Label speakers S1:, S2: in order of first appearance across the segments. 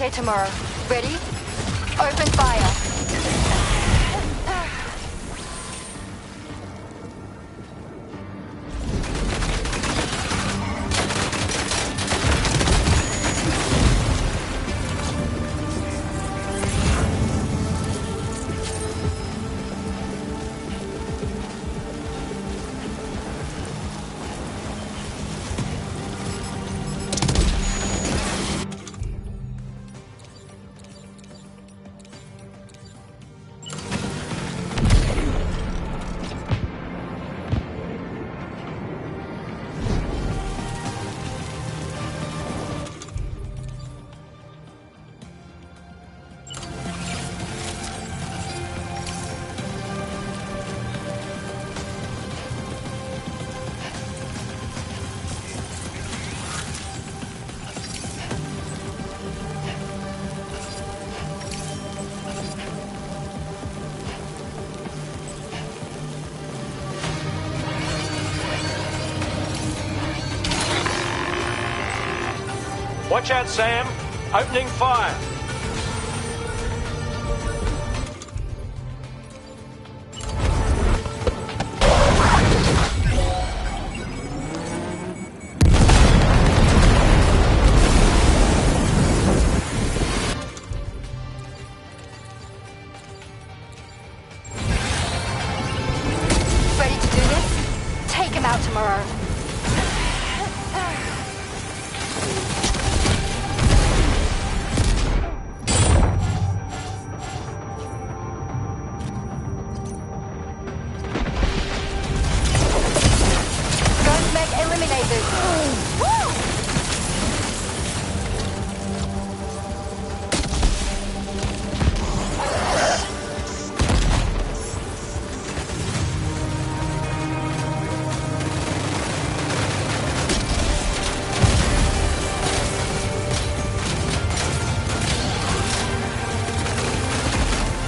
S1: Okay, tomorrow. Ready? Open fire.
S2: Watch out, Sam. Opening fire.
S1: Ready to do this? Take him out tomorrow.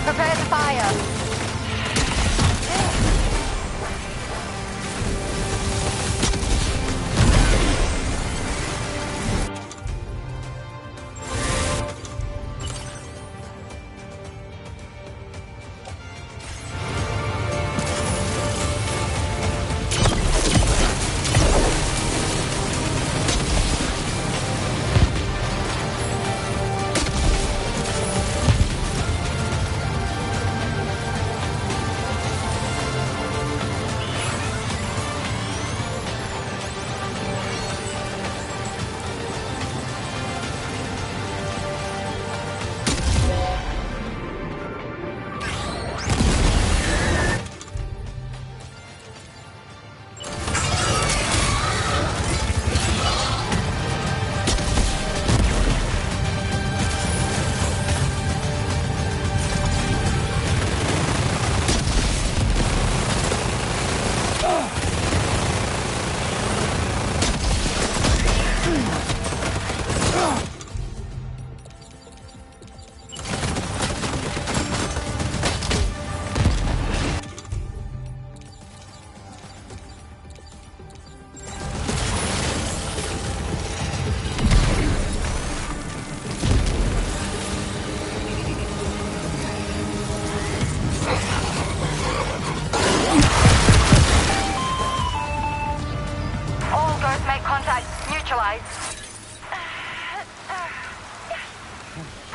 S1: Prepare to fire.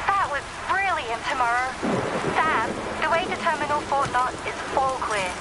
S1: That was brilliant, tomorrow. Sam, the way to Terminal Fort Knot is all clear.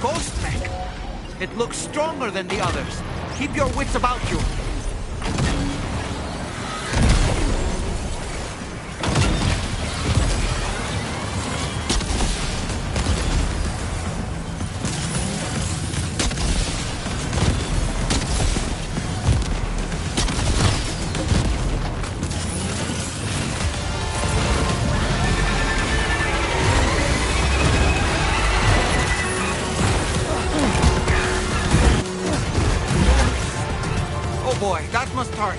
S3: ghost mech. It looks stronger than the others. Keep your wits about you. Boy, that must hurt.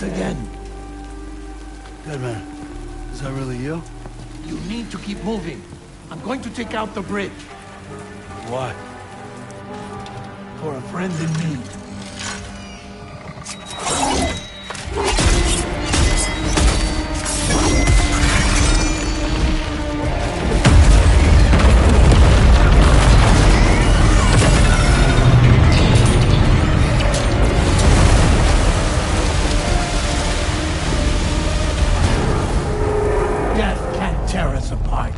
S4: Again.
S5: Good man. Is that really you?
S4: You need to keep moving. I'm going to take out the bridge.
S5: Why?
S4: For a friend in need. Death can't tear us apart.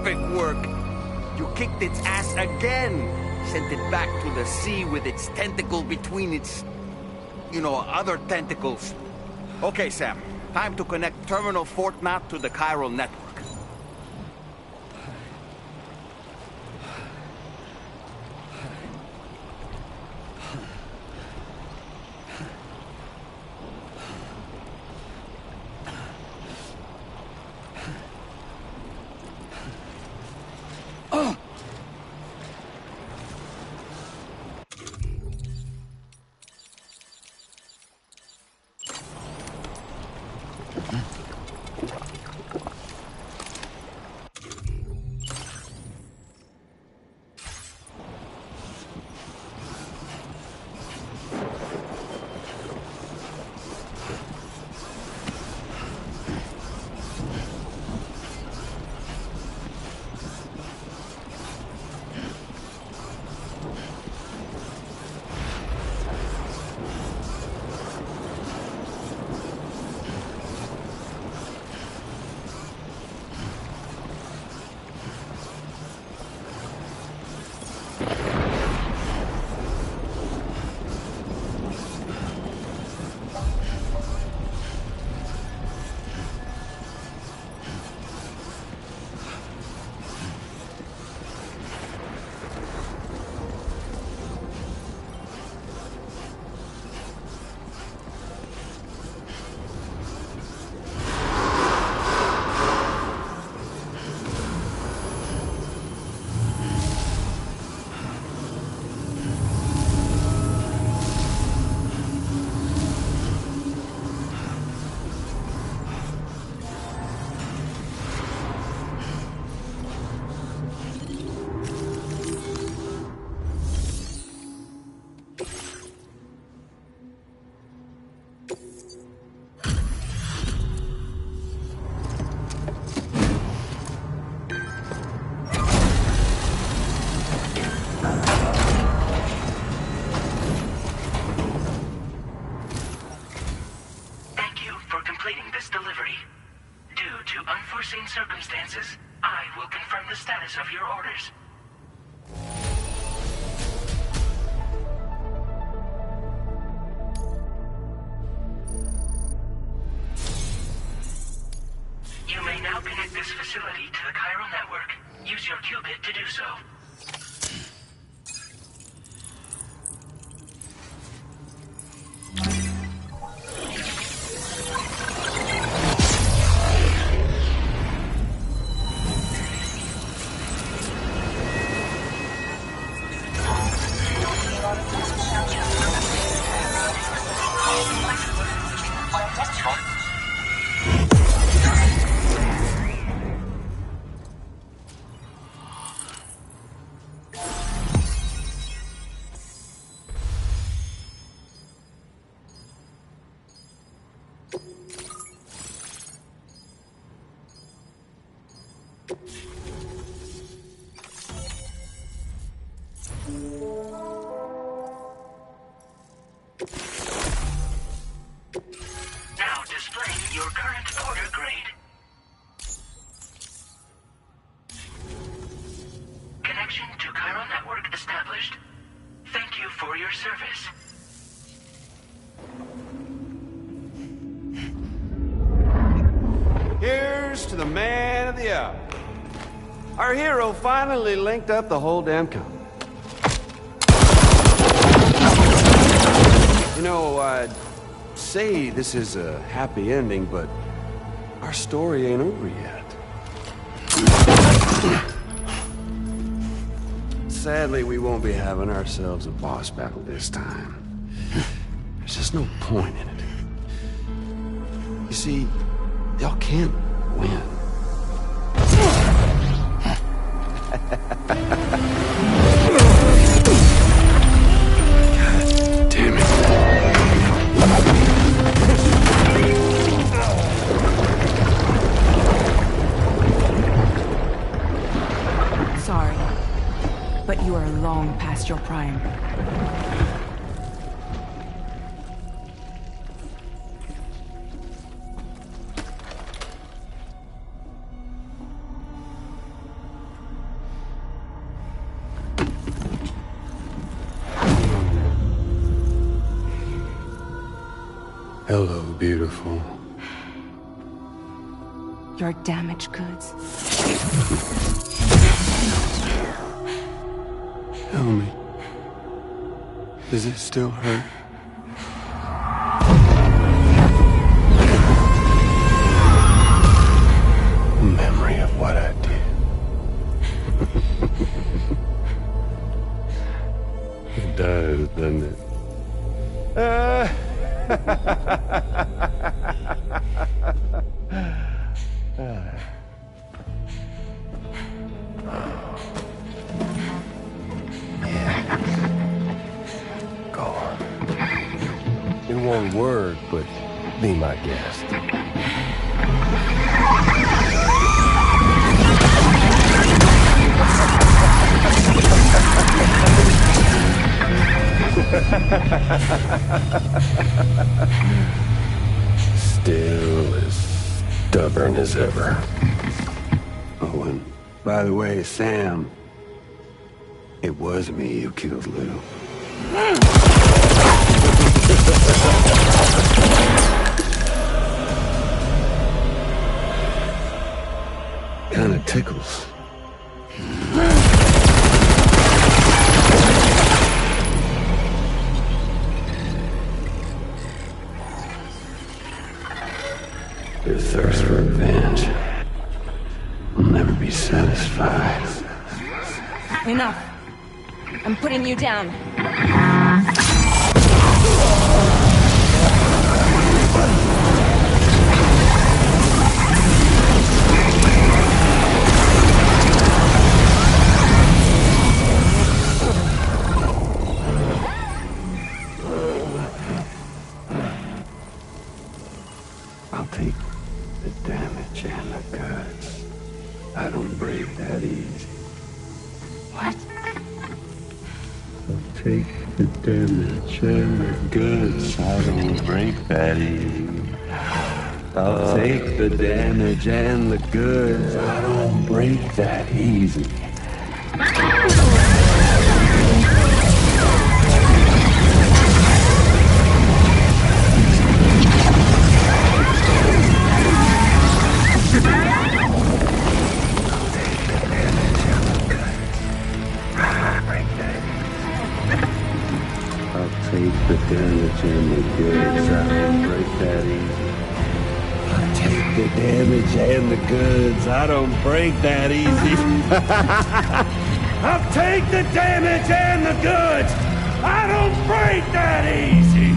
S3: Perfect work. You kicked its ass again. Sent it back to the sea with its tentacle between its... other tentacles. Okay, Sam. Time to connect Terminal Fort Knot to the chiral network.
S6: Circumstances, I will confirm the status of your orders. You may now connect this facility to the chiral network. Use your qubit to do so. Now displaying your current order grade. Connection to chiral network established. Thank you for your service.
S7: Here's to the man of the hour. Our hero finally linked up the whole damn company. You know, I'd say this is a happy ending, but our story ain't over yet. Sadly, we won't be having ourselves a boss battle this time. There's just no point in it. You see, y'all can't win. God damn it.
S8: Sorry, but you are long past your prime.
S7: Hello, beautiful.
S8: Your damaged goods.
S7: Tell me, does it still hurt? Memory of what I did. It does, doesn't it? Go on. In one word, but be my guest. Still as stubborn as ever. Oh, and by the way, Sam, it was me who killed Lou. Kinda tickles. Your thirst for revenge will never be satisfied.
S8: Enough. I'm putting you down.
S7: I'll take the damage and the goods. I don't break that easy.
S8: What?
S7: I'll take the damage and the goods. I don't break that easy. I'll take the damage and the goods. I don't break that easy. Take the damage and the goods. I don't break that easy. I'll take the damage and the goods. I don't break that easy. I'll take the damage and the goods. I don't break that easy.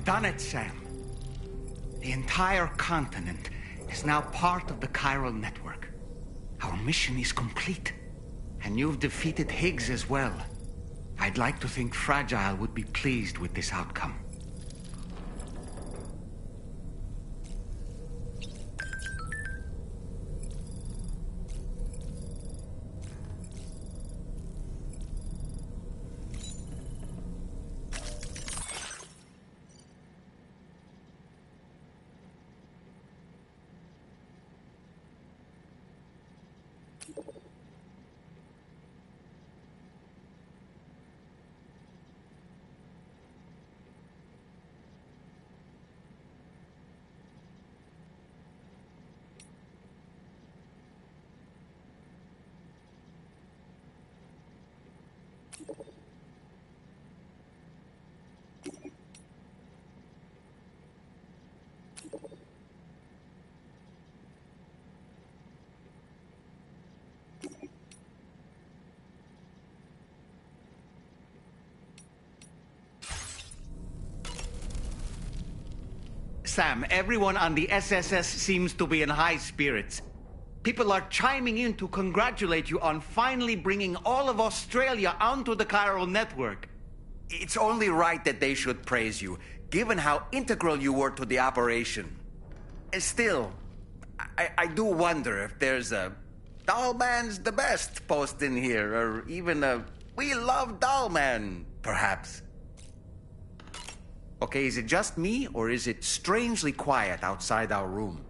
S3: Done it, Sam. The entire continent is now part of the chiral network. Our mission is complete. And you've defeated Higgs as well. I'd like to think Fragile would be pleased with this outcome. Sam, everyone on the SSS seems to be in high spirits. People are chiming in to congratulate you on finally bringing all of Australia onto the chiral network. It's only right that they should praise you, given how integral you were to the operation. Still, I do wonder if there's a Dollman's the best post in here, or even a We Love Dollman, perhaps. Okay, is it just me, or is it strangely quiet outside our room?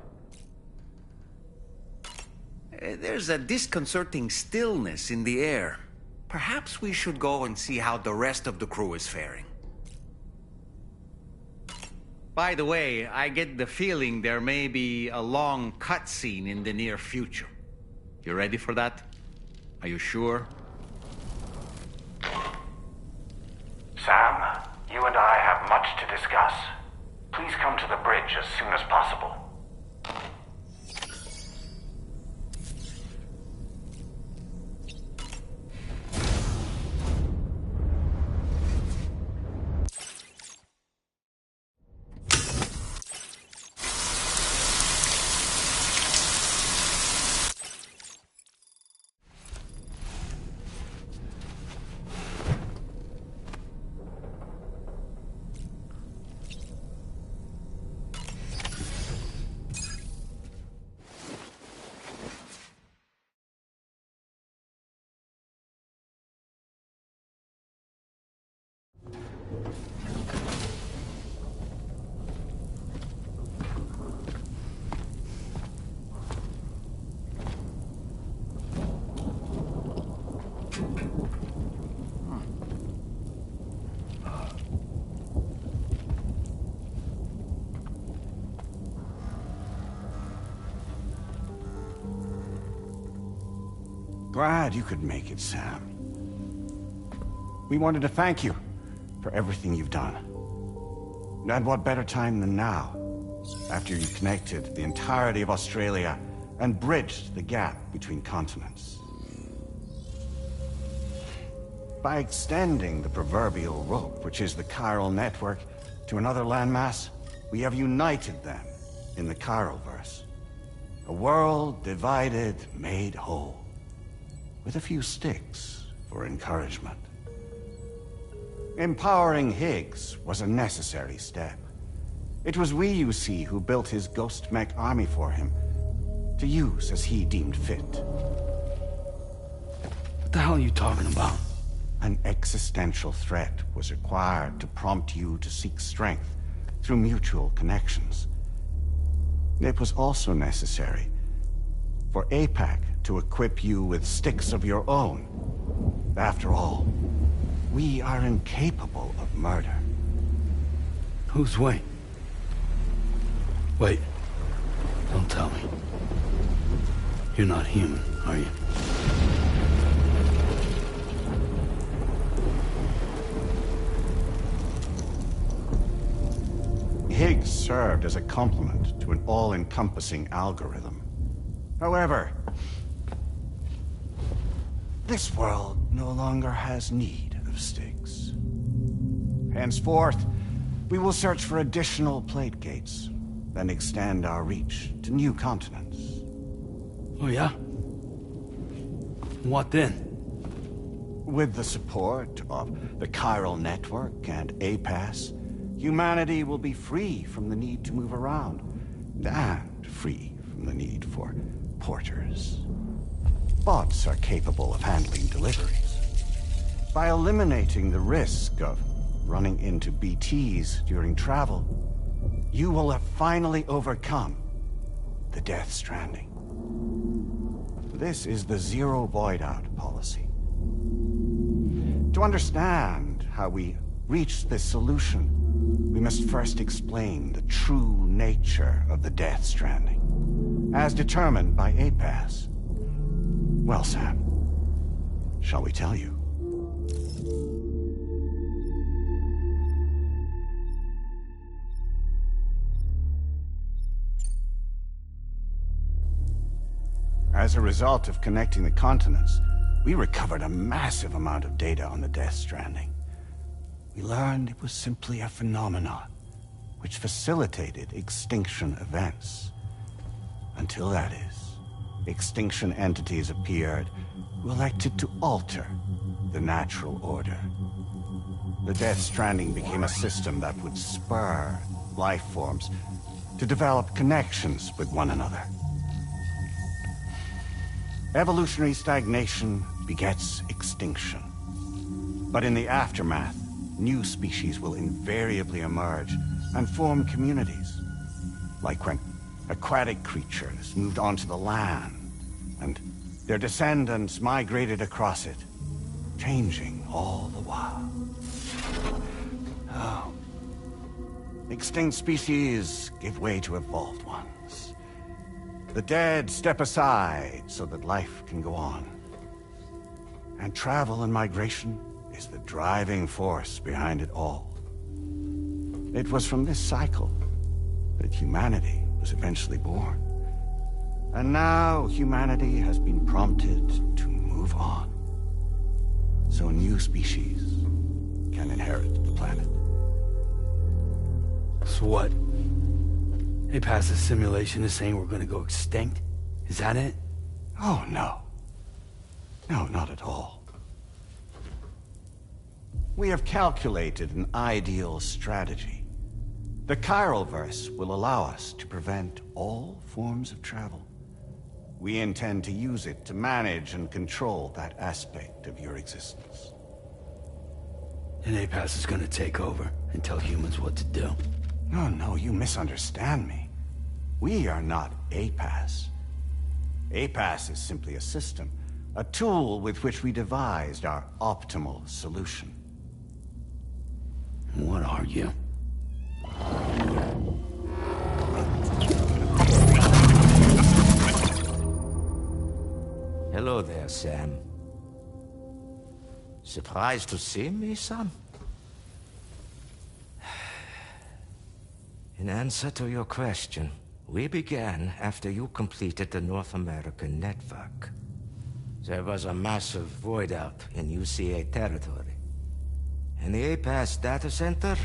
S3: There's a disconcerting stillness in the air. Perhaps we should go and see how the rest of the crew is faring. By the way, I get the feeling there may be a long cutscene in the near future. You ready for that? Are you sure?
S6: Sam, you and I have much to discuss. Please come to the bridge as soon as possible.
S9: Glad you could make it, Sam. We wanted to thank you for everything you've done. And what better time than now, after you connected the entirety of Australia and bridged the gap between continents. By extending the proverbial rope, which is the chiral network, to another landmass, we have united them in the Chiralverse. A world divided, made whole. With a few sticks for encouragement. Empowering Higgs was a necessary step. It was we, you see, who built his ghost mech army for him, to use as he deemed fit.
S5: What the hell are you talking about?
S9: An existential threat was required to prompt you to seek strength through mutual connections. It was also necessary for APAC to equip you with sticks of your own. After all, we are incapable of murder.
S5: Who's we? Wait. Don't tell me. You're not human, are you?
S9: Higgs served as a complement to an all-encompassing algorithm. However, this world no longer has need of sticks. Henceforth, we will search for additional plate gates, then extend our reach to new continents.
S5: Oh yeah? What then?
S9: With the support of the Chiral Network and APAS, humanity will be free from the need to move around, and free from the need for porters. Bots are capable of handling deliveries. By eliminating the risk of running into BTs during travel, you will have finally overcome the Death Stranding. This is the Zero Void Out policy. To understand how we reached this solution, we must first explain the true nature of the Death Stranding, as determined by APAS. Well, Sam, shall we tell you? As a result of connecting the continents, we recovered a massive amount of data on the Death Stranding. We learned it was simply a phenomenon which facilitated extinction events. Until that is, extinction entities appeared who elected to alter the natural order. The Death Stranding became a system that would spur life forms to develop connections with one another. Evolutionary stagnation begets extinction. But in the aftermath, new species will invariably emerge and form communities. Like when aquatic creatures moved onto the land, and their descendants migrated across it, changing all the while. Oh. Extinct species give way to evolved ones. The dead step aside so that life can go on. And travel and migration is the driving force behind it all. It was from this cycle that humanity was eventually born. And now humanity has been prompted to move on. So new species can inherit the planet.
S5: So what? APAS' simulation is saying we're gonna go extinct? Is that it?
S9: Oh, no. No, not at all. We have calculated an ideal strategy. The Chiralverse will allow us to prevent all forms of travel. We intend to use it to manage and control that aspect of your existence.
S5: And APAS is gonna take over and tell humans what to do.
S9: No, you misunderstand me. We are not APAS. APAS is simply a system, a tool with which we devised our optimal solution.
S5: What are you?
S10: Hello there, Sam. Surprised to see me, son? In answer to your question, we began after you completed the North American network. There was a massive void out in UCA territory, and the APAS data center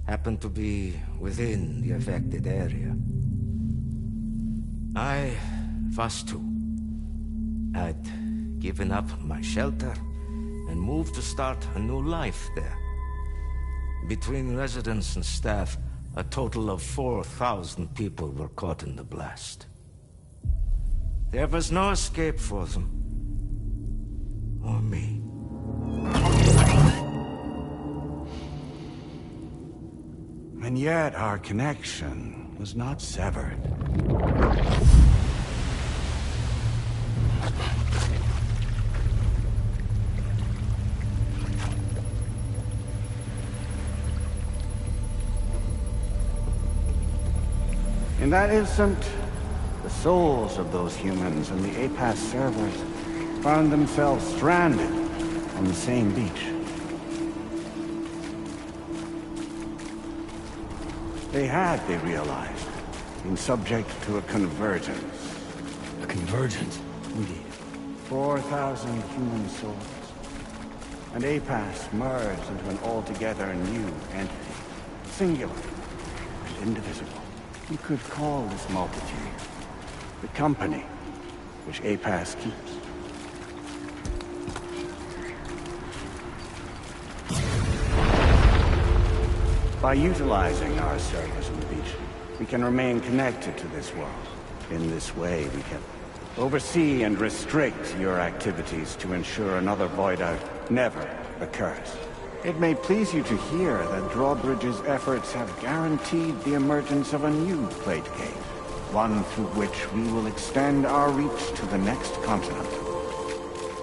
S10: happened to be within the affected area. I was too. I'd given up my shelter and moved to start a new life there. Between residents and staff, a total of 4,000 people were caught in the blast. There was no escape for them. Or me.
S9: And yet our connection was not severed. In that instant, the souls of those humans and the APAS servers found themselves stranded on the same beach. They had, they realized, been subject to a convergence.
S5: A convergence? Indeed.
S9: 4,000 human souls. And APAS merged into an altogether new entity. Singular and indivisible. You could call this multitude the company which APAS keeps. By utilizing our servers in the beach, we can remain connected to this world. In this way, we can oversee and restrict your activities to ensure another void out never occurs. It may please you to hear that Drawbridge's efforts have guaranteed the emergence of a new plate gate, one through which we will extend our reach to the next continent.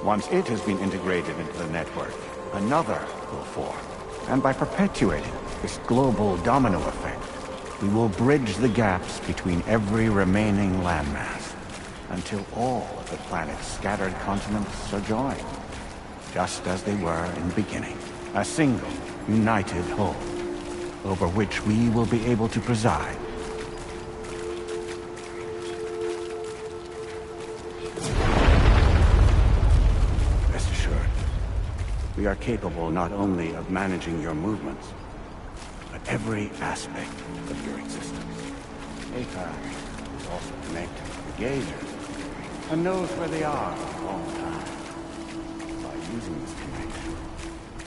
S9: Once it has been integrated into the network, another will form. And by perpetuating this global domino effect, we will bridge the gaps between every remaining landmass until all of the planet's scattered continents are joined, just as they were in the beginning. A single, united whole, over which we will be able to preside. Rest assured, we are capable not only of managing your movements, but every aspect of your existence. APAC is also connected to the gazers, and knows where they are at all times. By using this connection,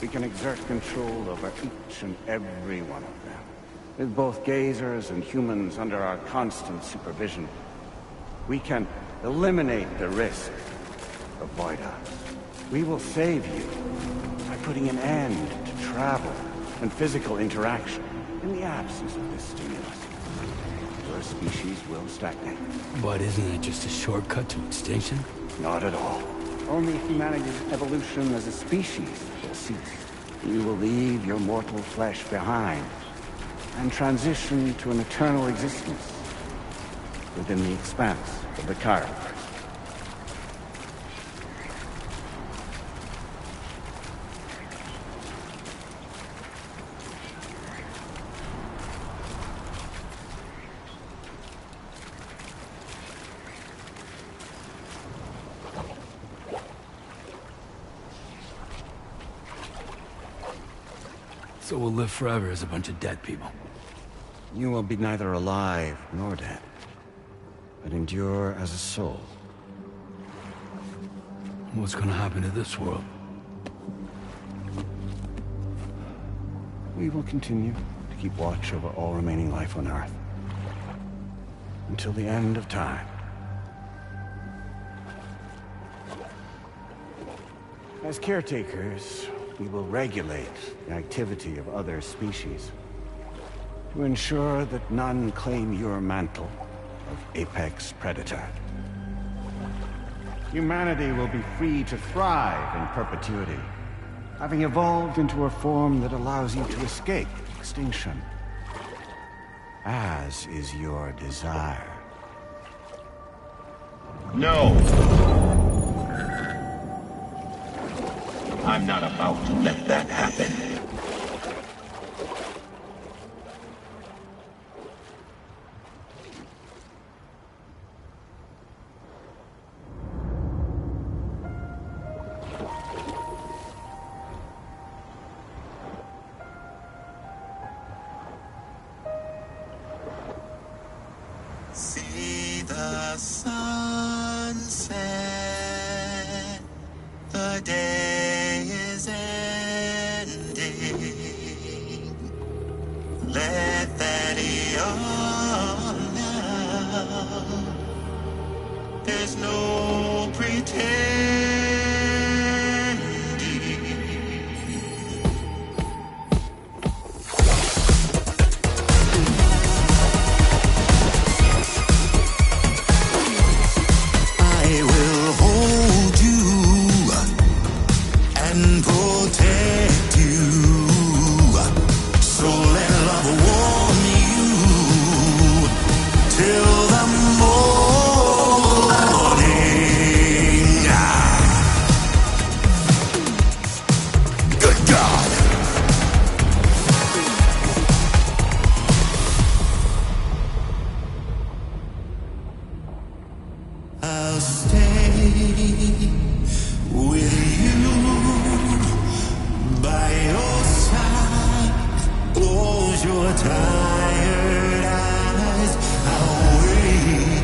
S9: we can exert control over each and every one of them. With both gazers and humans under our constant supervision, we can eliminate the risk of void-outs. We will save you by putting an end to travel and physical interaction in the absence of this stimulus. Your species will stagnate.
S5: But isn't it just a shortcut to extinction?
S9: Not at all. Only humanity's evolution as a species will cease. You will leave your mortal flesh behind and transition to an eternal existence within the expanse of the Chiroverse.
S5: So we'll live forever as a bunch of dead people.
S9: You will be neither alive nor dead, but endure as a soul.
S5: What's gonna happen to this world?
S9: We will continue to keep watch over all remaining life on Earth until the end of time. As caretakers, we will regulate the activity of other species to ensure that none claim your mantle of apex predator. Humanity will be free to thrive in perpetuity, having evolved into a form that allows you to escape extinction, as is your desire.
S11: No! I'm not about to let that happen.
S12: See the sunset, the day is ending. Let that yawn now. There's no pretending. I'll stay with you by your side. Close your tired eyes. I'll wait,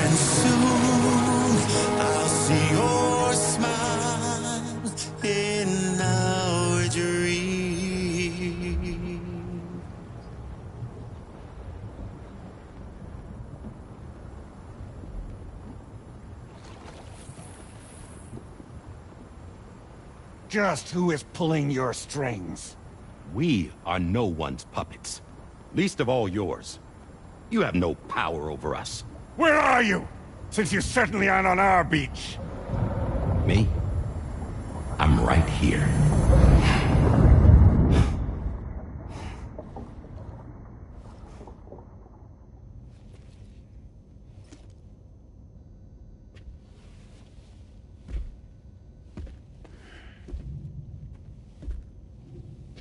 S12: and soon I'll see your smile in our dreams.
S3: just who is pulling your strings.
S13: We are no one's puppets. Least of all yours. You have no power over us.
S3: Where are you? Since you certainly aren't on our beach.
S13: Me? I'm right here.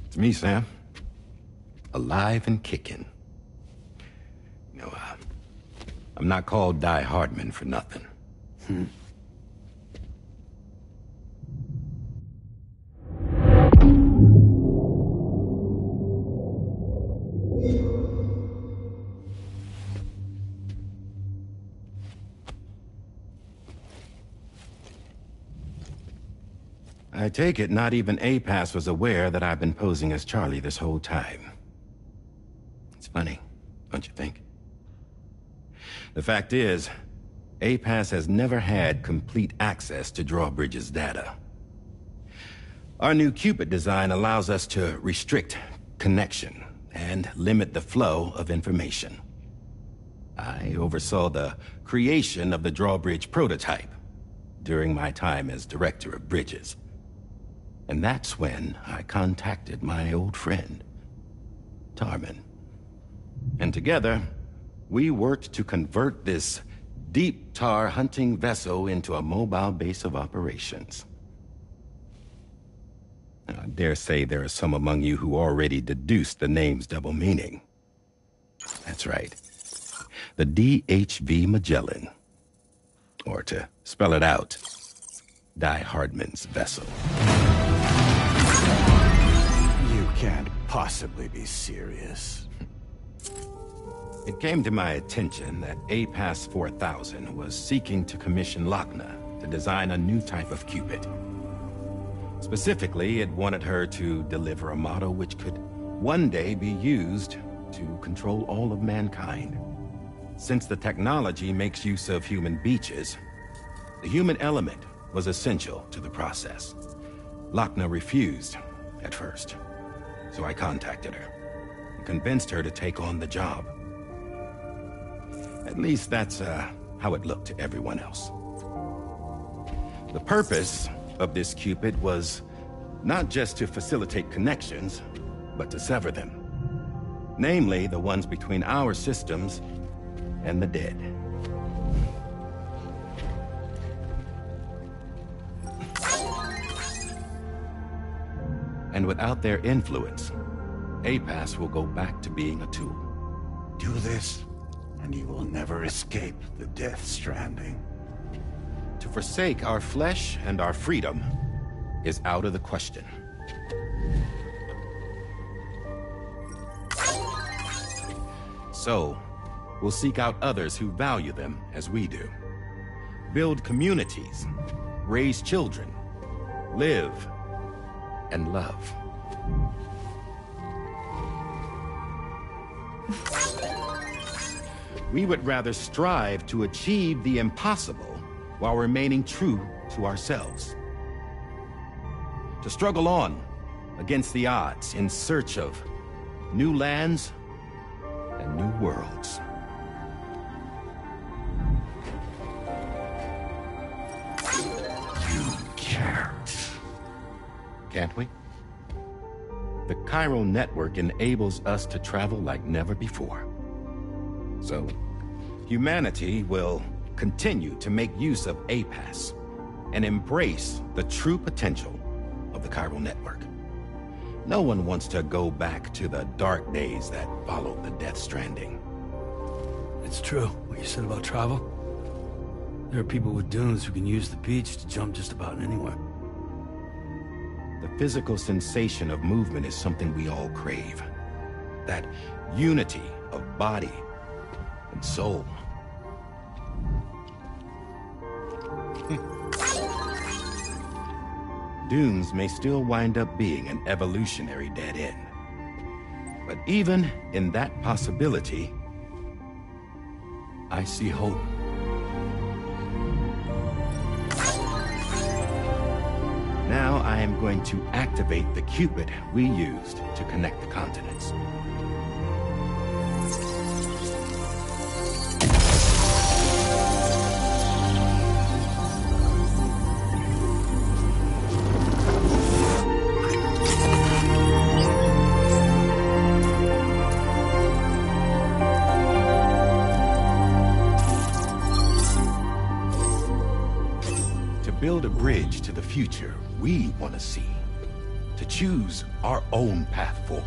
S13: It's me, Sam. Alive and kicking. You know, I'm not called Die Hardman for nothing. I take it not even APAS was aware that I've been posing as Charlie this whole time. It's funny, don't you think? The fact is, APAS has never had complete access to Drawbridge's data. Our new Cupid design allows us to restrict connection and limit the flow of information. I oversaw the creation of the Drawbridge prototype during my time as Director of Bridges. And that's when I contacted my old friend, Tarman. And together, we worked to convert this deep tar hunting vessel into a mobile base of operations. I dare say there are some among you who already deduced the name's double meaning. That's right. The DHV Magellan. Or to spell it out, Die Hardman's vessel.
S3: You can't possibly be serious.
S13: It came to my attention that APAS 4000 was seeking to commission Lochna to design a new type of Cupid. Specifically, it wanted her to deliver a model which could one day be used to control all of mankind. Since the technology makes use of human beaches, the human element was essential to the process. Lochna refused at first, so I contacted her and convinced her to take on the job. At least that's how it looked to everyone else. The purpose of this Cupid was not just to facilitate connections, but to sever them. Namely, the ones between our systems and the dead. And without their influence, APAS will go back to being a tool.
S3: Do this, and you will never escape the Death Stranding.
S13: To forsake our flesh and our freedom is out of the question. So, we'll seek out others who value them as we do. Build communities, raise children, live, and love. We would rather strive to achieve the impossible while remaining true to ourselves. To struggle on against the odds in search of new lands and new worlds.
S3: You can't.
S13: Can't we? The chiral network enables us to travel like never before. So, humanity will continue to make use of APAS and embrace the true potential of the chiral network. No one wants to go back to the dark days that followed the Death Stranding.
S5: It's true, what you said about travel. There are people with dunes who can use the beach to jump just about anywhere.
S13: The physical sensation of movement is something we all crave. That unity of body and soul. Dunes may still wind up being an evolutionary dead end. But even in that possibility, I see hope. Now I am going to activate the Cupid we used to connect the continents. Build a bridge to the future we want to see, to choose our own path forward.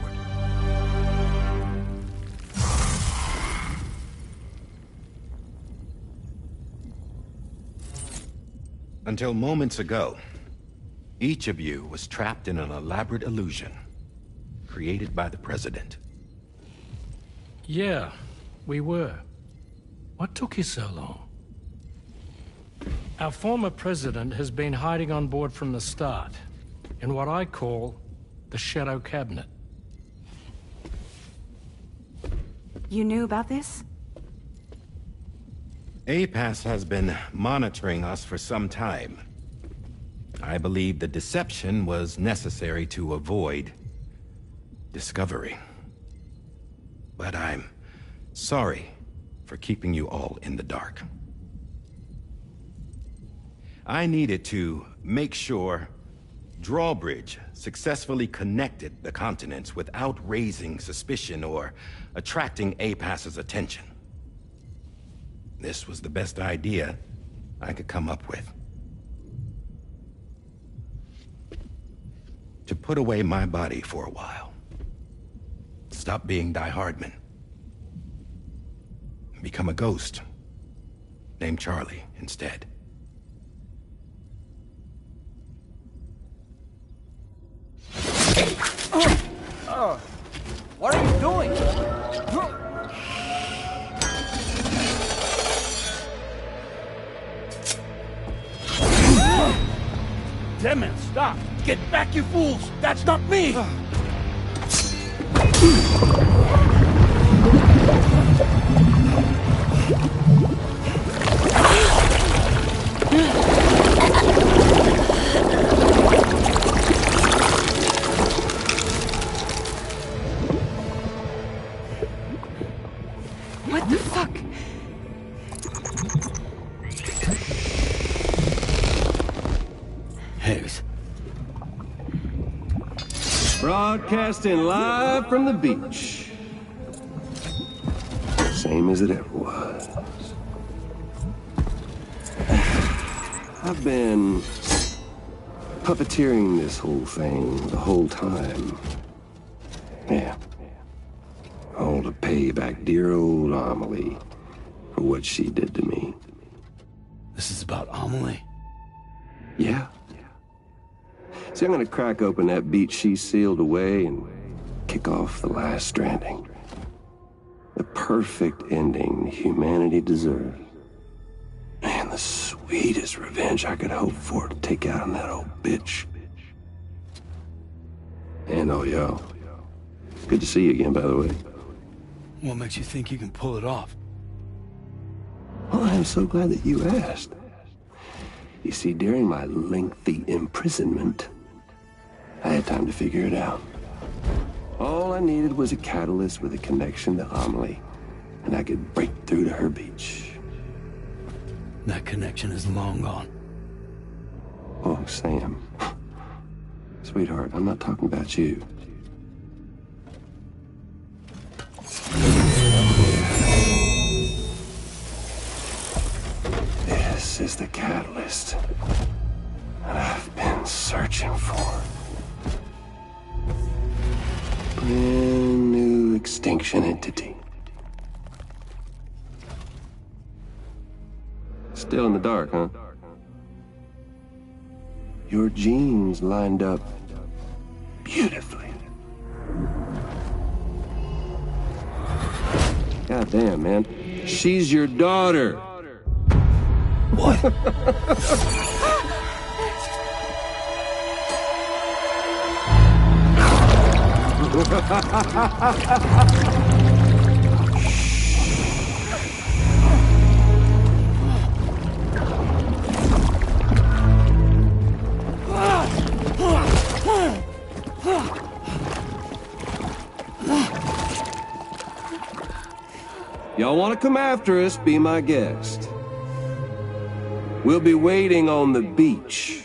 S13: Until moments ago, each of you was trapped in an elaborate illusion created by the President.
S4: Yeah, we were. What took you so long? Our former president has been hiding on board from the start, in what I call the Shadow Cabinet.
S8: You knew about this?
S13: APAS has been monitoring us for some time. I believe the deception was necessary to avoid discovery. But I'm sorry for keeping you all in the dark. I needed to make sure Drawbridge successfully connected the continents without raising suspicion or attracting APAS's attention. This was the best idea I could come up with. To put away my body for a while. Stop being Die Hardman. Become a ghost. Named Charlie instead.
S3: What are you doing?
S5: Damn it, stop! Get back, you fools! That's not me!
S8: What the fuck?
S7: Higgs. Broadcasting live from the beach. Same as it ever was. I've been puppeteering this whole thing the whole time. Yeah. All to pay back dear old Amelie for what she did to me.
S5: This is about Amelie?
S7: Yeah. See, I'm gonna crack open that beach she sealed away and kick off the last stranding. The perfect ending humanity deserves. Man, the sweetest revenge I could hope for to take out on that old bitch. And all y'all. Good to see you again, by the way.
S5: What makes you think you can pull it off?
S7: Well, I'm so glad that you asked. You see, during my lengthy imprisonment, I had time to figure it out. All I needed was a catalyst with a connection to Amelie, and I could break through to her beach.
S5: That connection is long gone.
S7: Oh, Sam. Sweetheart, I'm not talking about you. This is the catalyst that I've been searching for. Brand new extinction entity. Still in the dark, huh? Your genes lined up beautifully. God damn, man. She's your daughter.
S5: What?
S14: Y'all want to come after us, be my guest. We'll be waiting on the beach.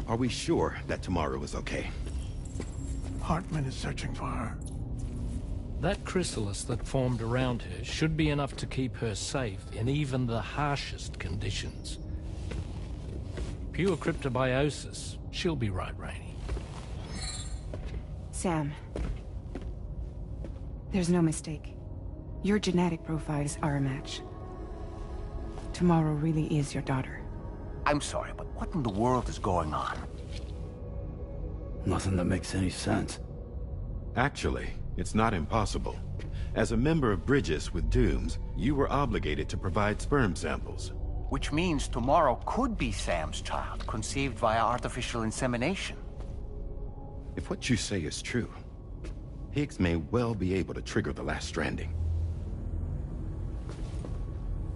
S13: Are we sure that tomorrow is okay?
S15: Hartman is searching for her.
S4: That chrysalis that formed around her should be enough to keep her safe in even the harshest conditions. Pure cryptobiosis. She'll be right, Rainey.
S8: Sam. There's no mistake. Your genetic profiles are a match. Tomorrow really is your daughter.
S3: I'm sorry, but what in the world is going on?
S5: Nothing that makes any sense.
S13: Actually, it's not impossible. As a member of Bridges with Dooms, you were obligated to provide sperm samples.
S3: Which means tomorrow could be Sam's child, conceived via artificial insemination.
S13: If what you say is true, Higgs may well be able to trigger the last stranding.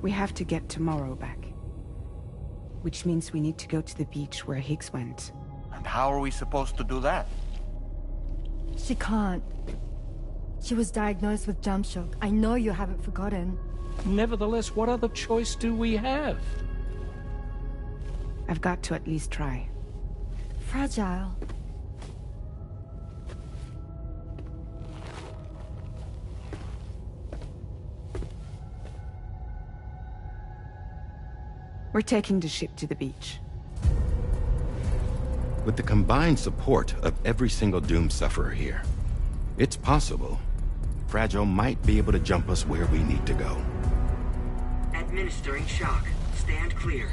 S8: We have to get tomorrow back. Which means we need to go to the beach where Higgs went.
S3: And how are we supposed to do that?
S16: She can't. She was diagnosed with jump shock. I know you haven't forgotten.
S4: Nevertheless, what other choice do we have?
S8: I've got to at least try.
S16: Fragile.
S8: We're taking the ship to the beach.
S13: With the combined support of every single Doom sufferer here, it's possible Fragile might be able to jump us where we need to go.
S17: Administering shock. Stand clear.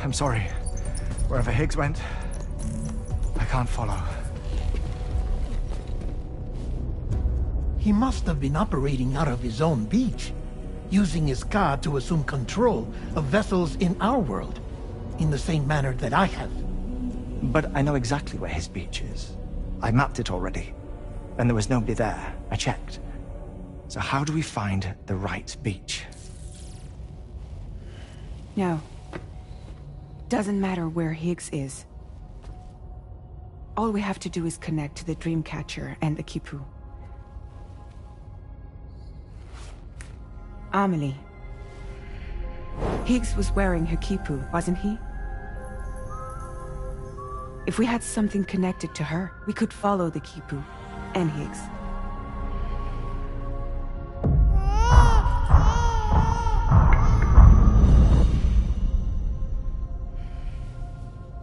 S15: I'm sorry. Wherever Higgs went, I can't follow. He must have been operating out of his own beach, using his car to assume control of vessels in our world, in the same manner that I have.
S18: But I know exactly where his beach is. I mapped it already, and there was nobody there. I checked. So how do we find the right beach?
S8: No. Doesn't matter where Higgs is. All we have to do is connect to the Dreamcatcher and the Kipu. Amelie. Higgs was wearing her Kipu, wasn't he? If we had something connected to her, we could follow the Kipu and Higgs.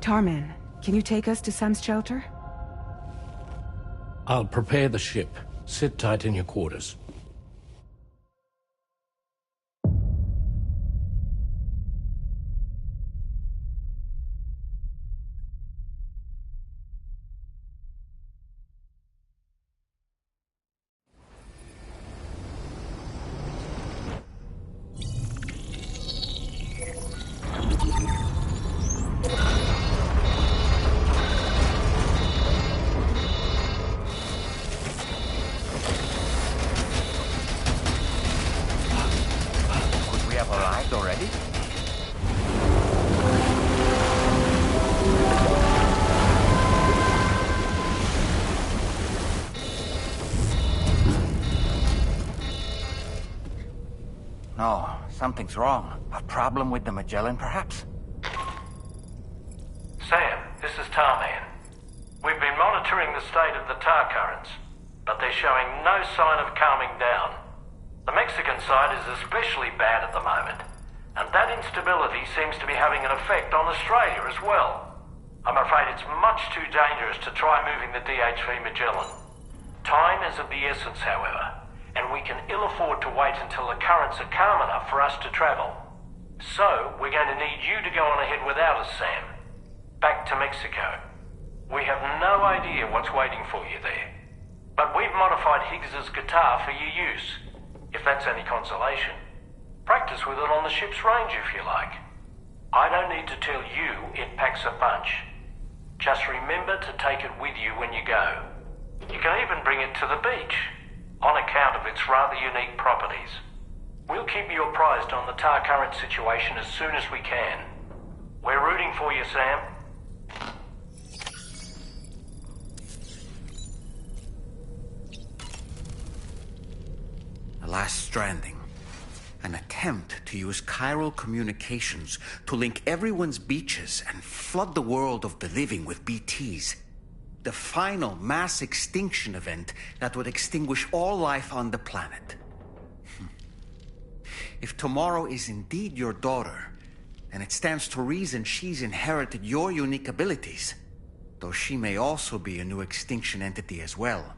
S8: Tarman, can you take us to Sam's shelter?
S4: I'll prepare the ship. Sit tight in your quarters.
S3: No, something's wrong. A problem with the Magellan, perhaps?
S2: Sam, this is Tarman. We've been monitoring the state of the tar currents, but they're showing no sign of calming down. The Mexican side is especially bad at the moment, and that instability seems to be having an effect on Australia as well. I'm afraid it's much too dangerous to try moving the DH3 Magellan. Time is of the essence, however, and we can ill afford to wait until the currents are calm enough for us to travel. So, we're going to need you to go on ahead without us, Sam. Back to Mexico. We have no idea what's waiting for you there. But we've modified Higgs's guitar for your use, if that's any consolation. Practice with it on the ship's range if you like. I don't need to tell you it packs a punch. Just remember to take it with you when you go. You can even bring it to the beach, on account of its rather unique properties. We'll keep you apprised on the tar current situation as soon as we can. We're rooting for you, Sam.
S3: The last stranding. An attempt to use chiral communications to link everyone's beaches and flood the world of the living with BTs. The final mass extinction event that would extinguish all life on the planet. If tomorrow is indeed your daughter, then it stands to reason she's inherited your unique abilities, though she may also be a new extinction entity as well.